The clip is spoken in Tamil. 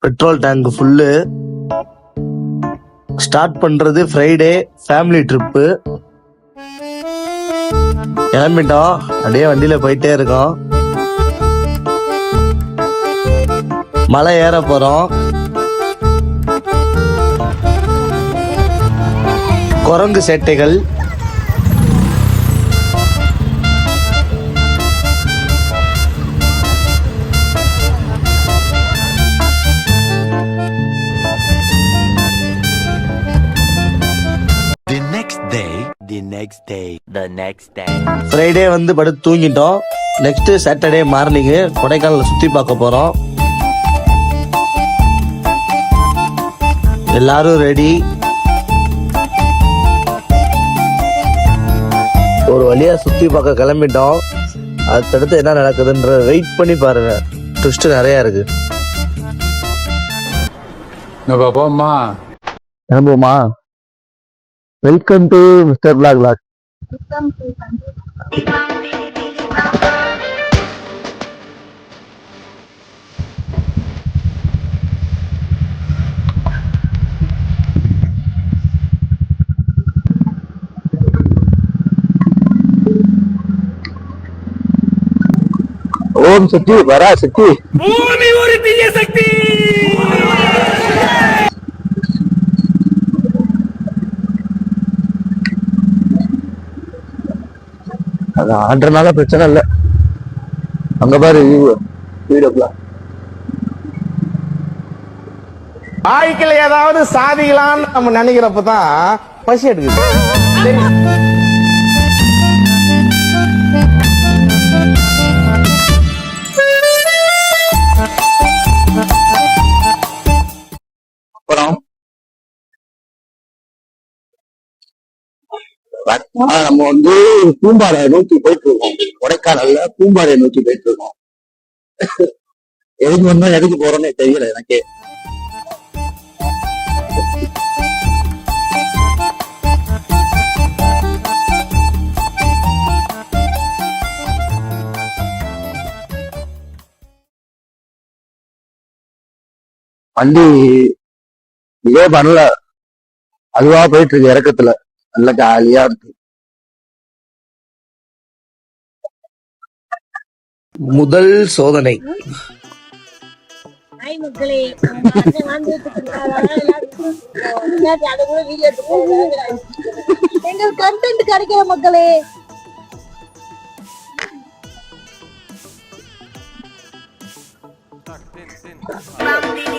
Petrol tank full. ஸ்டார்ட் பண்றது ஃப்ரைடே ஃபேமிலி ட்ரிப்பு. கிளம்பிட்டோம், அப்படியே வண்டியில போயிட்டே இருக்கோம். மலை ஏற போறோம். குரங்கு சேட்டைகள், ஃப்ரைடே வந்து படுத்து தூங்கிட்டோம். நெக்ஸ்ட் சாட்டர்டே மார்னிங் கொடைக்கானல சுத்தி பார்க்க போறோம். எல்லாரும் ரெடி. ஒரு வழியா சுத்தி பார்க்க கிளம்பிட்டோம். அடுத்தடுத்து என்ன நடக்குதுன்ற வெயிட் பண்ணி பாருங்க. ட்விஸ்ட் நிறைய இருக்கு. கிளம்புவோமா? Welcome to mister black black. Om Shakti வரா சக்தி. பூமி ஒரு தீய சக்தி. அது ஆடுறதுனால பிரச்சனை இல்லை. அங்க பாரு வீடு. வாழ்க்கையில ஏதாவது சாதிக்கலாம்னு நம்ம நினைக்கிறப்பதான் பசி எடுக்குது. அப்புறம் நம்ம வந்து பூம்பாறை நோக்கி போயிட்டு இருக்கோம். கொடைக்கானல்ல பூம்பாறை நோக்கி போயிட்டு இருக்கோம். எதுக்கு வந்தோம் எதுக்கு போறோம்னே தெரியல எனக்கே. வண்டி இதே பண்ணல, அதுவா போயிட்டு இருக்கு இறக்கத்துல. நல்ல ஜாலியா இருக்கு. முதல் சோதனை. எங்களுக்கு கண்டென்ட் கிடைக்கிற மக்களே. Bambi